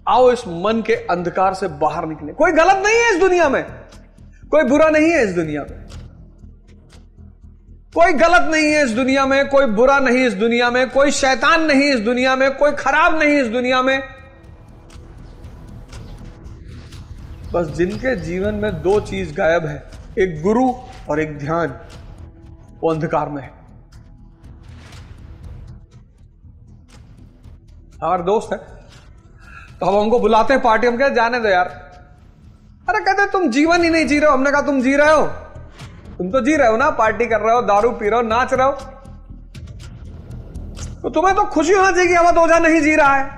आओ इस मन के अंधकार से बाहर निकले। कोई गलत नहीं है इस दुनिया में, कोई बुरा नहीं है इस दुनिया में, कोई गलत नहीं है इस दुनिया में, कोई बुरा नहीं इस दुनिया में, कोई शैतान नहीं इस दुनिया में, कोई खराब नहीं इस दुनिया में। बस जिनके जीवन में दो चीज गायब है, एक गुरु और एक ध्यान, वो अंधकार में है। हमारे दोस्त है तो अब हमको बुलाते हैं पार्टी, हम कहते जाने दो यार। अरे कहते तुम जीवन ही नहीं जी रहे हो। हमने कहा तुम जी रहे हो, तुम तो जी रहे हो ना, पार्टी कर रहे हो, दारू पी रहे हो, नाच रहे हो, तो तुम्हें तो खुशी होना चाहिए कि अवध ओझा नहीं जी रहा है।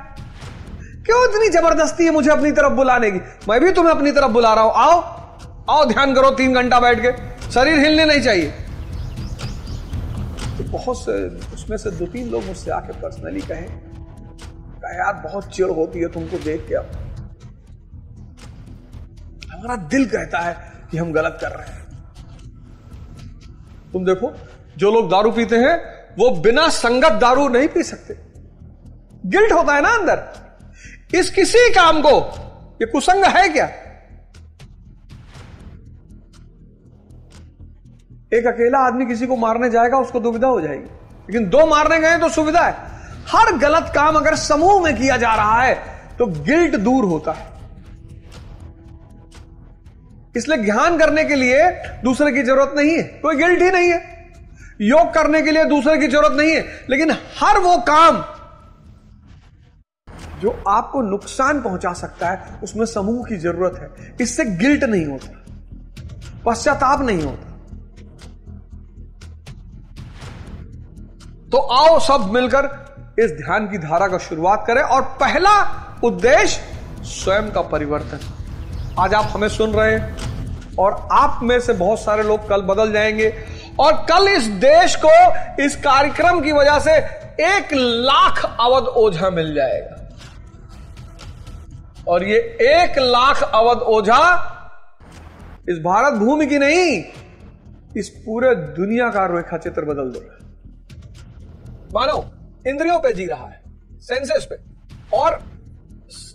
क्यों इतनी जबरदस्ती है मुझे अपनी तरफ बुलाने की? मैं भी तुम्हें अपनी तरफ बुला रहा हूं, आओ आओ ध्यान करो 3 घंटा बैठ के, शरीर हिलने नहीं चाहिए। तो बहुत से उसमें से 2-3 लोग मुझसे आके पर्सनली कहे यार बहुत चिढ़ होती है तुमको देख के, अब हमारा दिल कहता है कि हम गलत कर रहे हैं। तुम देखो जो लोग दारू पीते हैं वो बिना संगत दारू नहीं पी सकते, गिल्ट होता है ना अंदर। इस किसी काम को ये कुसंग है क्या? एक अकेला आदमी किसी को मारने जाएगा उसको दुविधा हो जाएगी, लेकिन 2 मारने गए तो सुविधा है। हर गलत काम अगर समूह में किया जा रहा है तो गिल्ट दूर होता है। इसलिए ध्यान करने के लिए दूसरे की जरूरत नहीं है, कोई गिल्ट ही नहीं है। योग करने के लिए दूसरे की जरूरत नहीं है, लेकिन हर वो काम जो आपको नुकसान पहुंचा सकता है उसमें समूह की जरूरत है। इससे गिल्ट नहीं होता, पश्चाताप नहीं होता। तो आओ सब मिलकर इस ध्यान की धारा का शुरुआत करें। और पहला उद्देश्य स्वयं का परिवर्तन। आज आप हमें सुन रहे हैं और आप में से बहुत सारे लोग कल बदल जाएंगे और कल इस देश को इस कार्यक्रम की वजह से 1 लाख अवध ओझा मिल जाएगा। और ये 1 लाख अवध ओझा इस भारत भूमि की नहीं, इस पूरे दुनिया का रेखा चित्र बदल देगा। मानो इंद्रियों पे जी रहा है, सेंसेस पे, और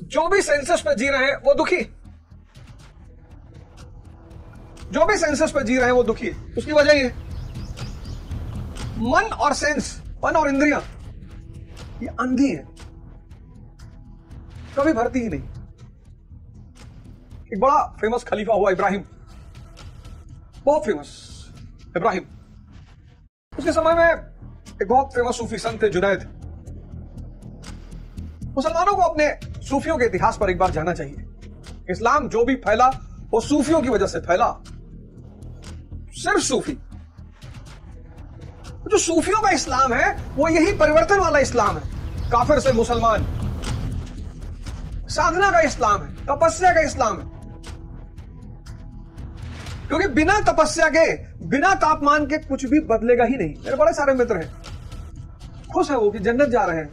जो भी सेंसेस पे जी रहे हैं वो दुखी, जो भी सेंसेस पे जी रहे हैं वो दुखी। उसकी वजह ये मन और सेंस, मन और इंद्रियां ये अंधी है, कभी भरती ही नहीं। एक बड़ा फेमस खलीफा हुआ इब्राहिम, बहुत फेमस इब्राहिम। उसके समय में एक बहुत फेमस सूफी संत थे जुनैद। मुसलमानों को अपने सूफियों के इतिहास पर एक बार जाना चाहिए। इस्लाम जो भी फैला वो सूफियों की वजह से फैला, सिर्फ सूफी। जो सूफियों का इस्लाम है वो यही परिवर्तन वाला इस्लाम है। काफिर से मुसलमान, साधना का इस्लाम है, तपस्या का इस्लाम है। क्योंकि बिना तपस्या के, बिना तापमान के कुछ भी बदलेगा ही नहीं। मेरे बड़े सारे मित्र हैं, खुश है वो कि जन्नत जा रहे हैं।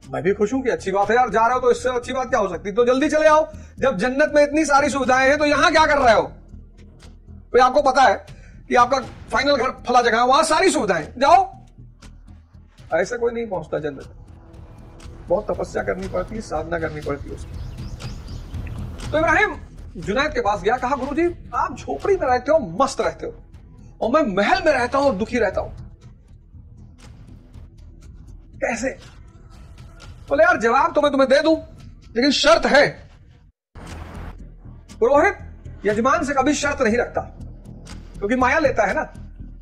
मैं भी खुश हूं कि अच्छी बात है यार, जा रहे हो तो इससे अच्छी बात क्या हो सकती? तो जल्दी चले आओ, जब जन्नत में इतनी सारी सुविधाएं हैं तो यहां क्या कर रहे हो? तो आपको पता है कि आपका फाइनल घर फला जगह है, वहां सारी सुविधाएं, जाओ। ऐसे कोई नहीं पहुंचता जन्नत, बहुत तपस्या करनी पड़ती है, साधना करनी पड़ती है उसकी। तो इब्राहिम जुनैद के पास गया, कहा गुरुजी आप झोपड़ी में रहते हो, मस्त रहते हो, और मैं महल में रहता हूं और दुखी रहता हूं, कैसे? बोले यार जवाब तो मैं तुम्हें दे दूं, लेकिन शर्त है। पुरोहित यजमान से कभी शर्त नहीं रखता, क्योंकि माया लेता है ना,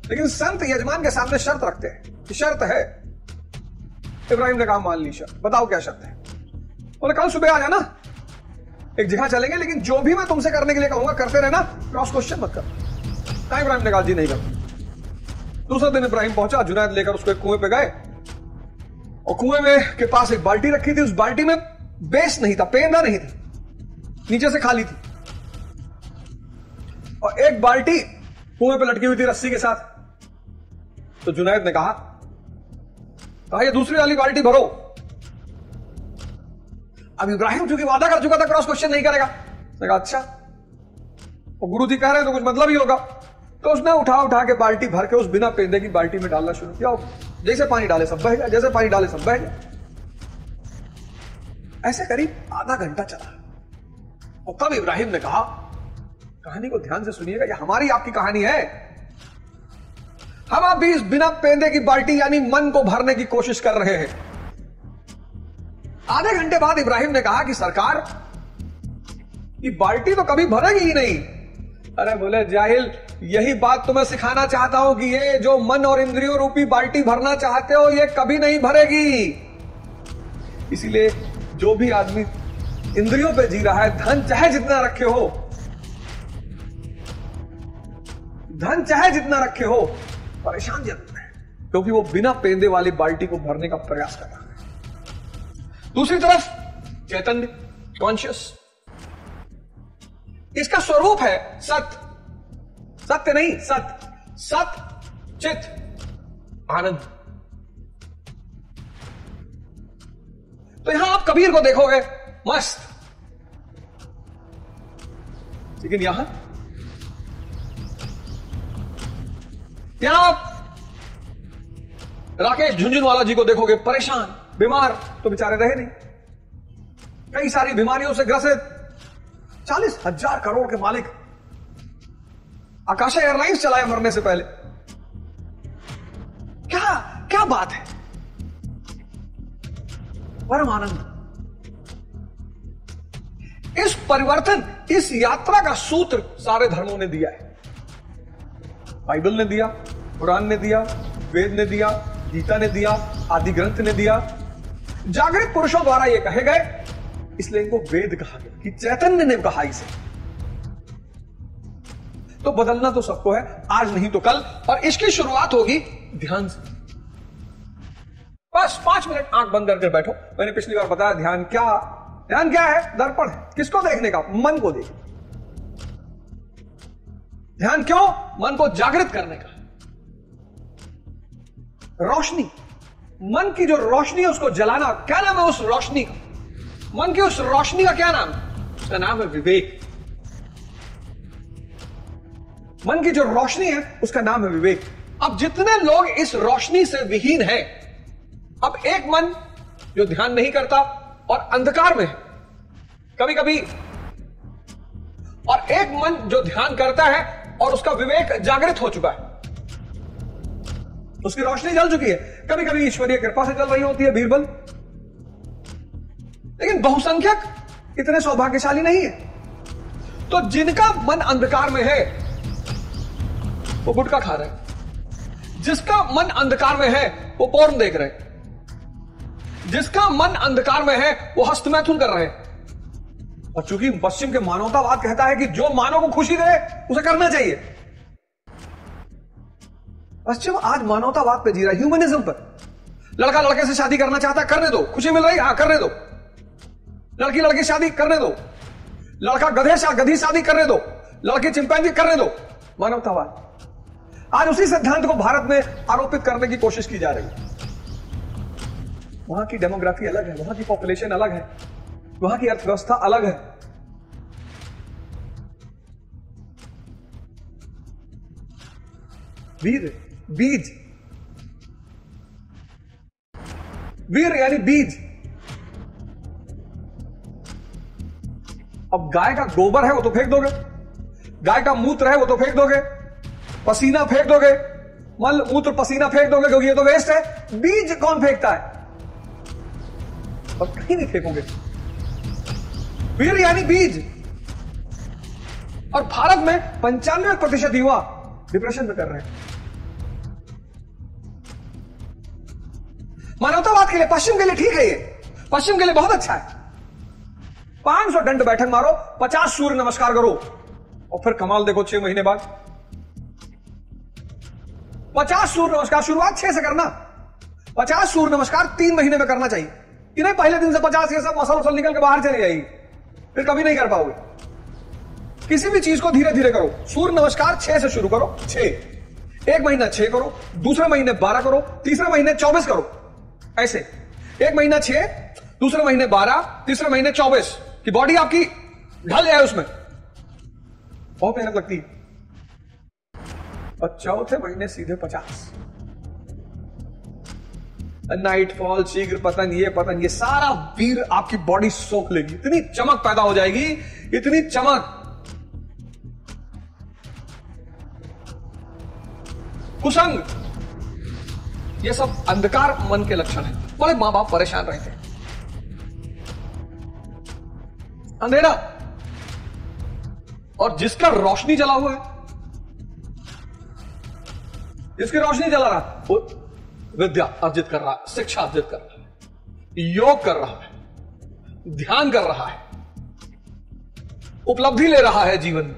लेकिन संत यजमान के सामने शर्त रखते हैं कि शर्त है। इब्राहिम ने कहा मान ली शर्त, बताओ क्या शर्त है? बोले कल सुबह आ जाना, एक जगह चलेंगे, लेकिन जो भी मैं तुमसे करने के लिए कहूंगा करते रहना, क्रॉस क्वेश्चन मत कर। इब्राहिम ने कहा जी नहीं कर। दूसरा दिन इब्राहिम पहुंचा, जुनैद लेकर उसको एक कुएं पे गए, और कुएं में के पास एक बाल्टी रखी थी। उस बाल्टी में बेस नहीं था, पेंदा नहीं थी, नीचे से खाली थी, और एक बाल्टी कुएं पे लटकी हुई थी रस्सी के साथ। तो जुनैद ने कहा ये दूसरी वाली बाल्टी भरो। अब इब्राहिम चूंकि वादा कर चुका था क्रॉस क्वेश्चन नहीं करेगा, कहा अच्छा, और गुरुजी कह रहे हैं तो कुछ मतलब ही होगा। तो उसने उठा के बाल्टी भर के उस बिना पेंदे की बाल्टी में डालना शुरू किया। जैसे पानी डाले सब बह गया, जैसे पानी डाले सब बह गया। ऐसे करीब आधा घंटा चला और तब इब्राहिम ने कहा, कहानी को ध्यान से सुनिएगा, यह हमारी आपकी कहानी है। हम आप भी इस बिना पेंदे की बाल्टी यानी मन को भरने की कोशिश कर रहे हैं। आधे घंटे बाद इब्राहिम ने कहा कि सरकार, ये बाल्टी तो कभी भरेगी ही नहीं। अरे बोले जाहिल, यही बात तो मैं सिखाना चाहता हूं कि ये जो मन और इंद्रियों रूपी बाल्टी भरना चाहते हो, ये कभी नहीं भरेगी। इसीलिए जो भी आदमी इंद्रियों पे जी रहा है, धन चाहे जितना रखे हो, धन चाहे जितना रखे हो, परेशान जरूर है, क्योंकि वो बिना पेंदे वाली बाल्टी को भरने का प्रयास कर रहा है। दूसरी तरफ चैतन्य, कॉन्शियस, इसका स्वरूप है सत्य, सत्य नहीं सत्य, सत्य, चित, आनंद। तो यहां आप कबीर को देखोगे मस्त, लेकिन यहां आप राकेश झुंझुनवाला जी को देखोगे परेशान, बीमार तो बेचारे रहे नहीं, कई सारी बीमारियों से ग्रसित, 40,000 करोड़ के मालिक, आकाशा एयरलाइंस चलाए मरने से पहले। क्या क्या बात है, परम आनंद। इस परिवर्तन, इस यात्रा का सूत्र सारे धर्मों ने दिया है। बाइबल ने दिया, कुरान ने दिया, वेद ने दिया, गीता ने दिया, आदि ग्रंथ ने दिया, जागृत पुरुषों द्वारा ये कहे गए, इसलिए इनको वेद कहा गया कि चैतन्य ने कहा इसे। तो बदलना तो सबको है, आज नहीं तो कल, और इसकी शुरुआत होगी ध्यान से। बस 5 मिनट आंख बंद करके बैठो। मैंने पिछली बार बताया ध्यान क्या है? दर्पण है। किसको देखने का? मन को देख। ध्यान क्यों? मन को जागृत करने का। रोशनी, मन की जो रोशनी है उसको जलाना। क्या नाम है उस रोशनी का? मन की उस रोशनी का क्या नाम है? उसका नाम है विवेक। मन की जो रोशनी है उसका नाम है विवेक। अब जितने लोग इस रोशनी से विहीन हैं, अब एक मन जो ध्यान नहीं करता और अंधकार में है कभी कभी, और एक मन जो ध्यान करता है और उसका विवेक जागृत हो चुका है, उसकी रोशनी जल चुकी है। कभी कभी ईश्वरीय कृपा से जल रही होती है बीरबल, लेकिन बहुसंख्यक इतने सौभाग्यशाली नहीं है। तो जिनका मन अंधकार में है वो गुटखा खा रहे हैं, जिसका मन अंधकार में है वो पोर्न देख रहे हैं, जिसका मन अंधकार में है वो हस्तमैथुन कर रहे हैं। और चूंकि पश्चिम के मानवतावाद कहता है कि जो मानव को खुशी दे उसे करना चाहिए, पश्चिम आज मानवतावाद पे जी रहा है, ह्यूमनिज्म पर। लड़का लड़के से शादी करना चाहता है, करने दो, खुशी मिल रही, हां करने दो। लड़की लड़की शादी करने दो, लड़का गधी शादी करने दो, लड़की चिंपैंजी करने दो। मानवतावाद आज उसी सिद्धांत को भारत में आरोपित करने की कोशिश की जा रही है। वहां की डेमोग्राफी अलग है, वहां की पॉपुलेशन अलग है, वहां की अर्थव्यवस्था अलग है। बीज, वीर यानी बीज। अब गाय का गोबर है वो तो फेंक दोगे, गाय का मूत्र है वो तो फेंक दोगे, पसीना फेंक दोगे, मल मूत्र पसीना फेंक दोगे क्योंकि ये तो वेस्ट है। बीज कौन फेंकता है? और कहीं नहीं फेंकोगे। वीर यानी बीज। और भारत में 95% युवा डिप्रेशन में कर रहे हैं। मानवतावाद के लिए, पश्चिम के लिए ठीक है, ये पश्चिम के लिए बहुत अच्छा है। 500 दंड बैठक मारो, 50 सूर्य नमस्कार करो, और फिर कमाल देखो 6 महीने बाद 50 सूर्य नमस्कार। शुरुआत 6 से करना, 50 सूर्य नमस्कार 3 महीने में करना चाहिए। कि नहीं पहले दिन से 50 ये सब मसल निकल के बाहर चली जाएगी, फिर कभी नहीं कर पाओगे। किसी भी चीज को धीरे धीरे करो। सूर्य नमस्कार 6 से शुरू करो, 6, एक महीना 6 करो, दूसरे महीने 12 करो, तीसरे महीने 24 करो। ऐसे एक महीना 6, दूसरे महीने 12, तीसरे महीने 24 की बॉडी आपकी ढल जाए उसमें। बहुत मेहनत लगती है। और चौथे महीने सीधे 50। नाइटफॉल, शीघ्र पतन, ये पतन, ये सारा वीर आपकी बॉडी सोख लेगी। इतनी चमक पैदा हो जाएगी, इतनी चमक। कुसंग, ये सब अंधकार मन के लक्षण है। बड़े मां बाप परेशान रहते हैं। अंधेरा, और जिसका रोशनी जला हुआ है, जिसकी रोशनी जला रहा, वो विद्या अर्जित कर रहा है, शिक्षा अर्जित कर रहा है, योग कर रहा है, ध्यान कर रहा है, उपलब्धि ले रहा है जीवन में।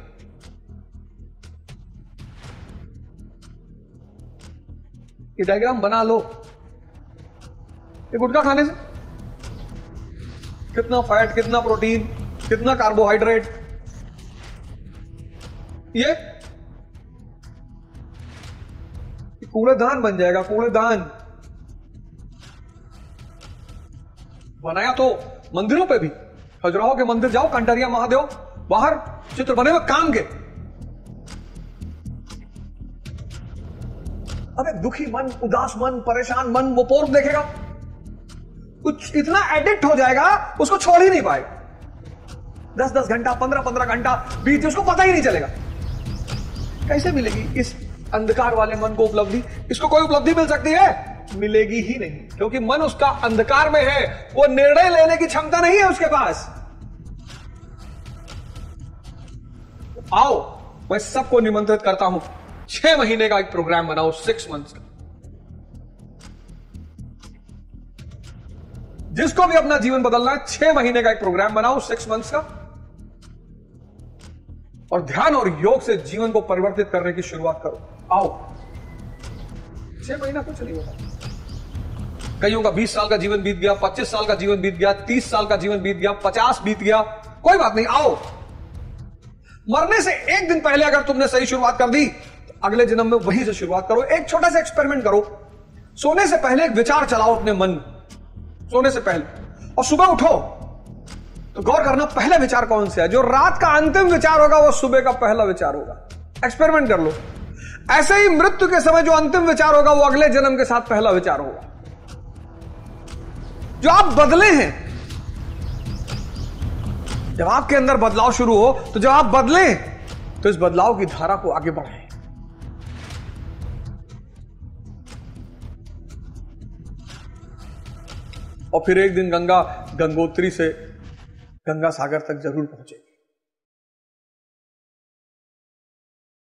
ये डायग्राम बना लो। ये गुटखा खाने से कितना फैट, कितना प्रोटीन, कितना कार्बोहाइड्रेट, ये कूड़ेदान बन जाएगा। कूड़ेदान बनाया तो मंदिरों पे भी, खजुराहो के मंदिर जाओ, कंटरिया महादेव, बाहर चित्र बने हुए काम के। अबे दुखी मन, उदास मन, परेशान मन, वो पोर्क देखेगा, कुछ इतना एडिक्ट हो जाएगा, उसको छोड़ ही नहीं पाएगा। 10-10 घंटा, 15-15 घंटा बीते, उसको पता ही नहीं चलेगा। कैसे मिलेगी इस अंधकार वाले मन को उपलब्धि? इसको कोई उपलब्धि मिल सकती है? मिलेगी ही नहीं, क्योंकि मन उसका अंधकार में है। वो निर्णय लेने की क्षमता नहीं है उसके पास। आओ, मैं सबको निमंत्रित करता हूं, 6 महीने का एक प्रोग्राम बनाओ, 6 मंथ्स का। जिसको भी अपना जीवन बदलना है, 6 महीने का एक प्रोग्राम बनाओ, 6 मंथ्स का, और ध्यान और योग से जीवन को परिवर्तित करने की शुरुआत करो। आओ, 6 महीना कुछ नहीं होता। कईयों का 20 साल का जीवन बीत गया, 25 साल का जीवन बीत गया, 30 साल का जीवन बीत गया, 50 बीत गया, कोई बात नहीं। आओ, मरने से एक दिन पहले अगर तुमने सही शुरुआत कर दी, तो अगले जन्म में वहीं से शुरुआत करो। एक छोटा सा एक्सपेरिमेंट करो। सोने से पहले एक विचार चलाओ अपने मन में, सोने से पहले, और सुबह उठो तो गौर करना पहला विचार कौन सा है। जो रात का अंतिम विचार होगा वो सुबह का पहला विचार होगा। एक्सपेरिमेंट कर लो। ऐसे ही मृत्यु के समय जो अंतिम विचार होगा वो अगले जन्म के साथ पहला विचार होगा। जो आप बदले हैं, जब आपके अंदर बदलाव शुरू हो, तो जब आप बदले तो इस बदलाव की धारा को आगे बढ़ाएं। और फिर एक दिन गंगा गंगोत्री से गंगा सागर तक जरूर पहुंचेगी।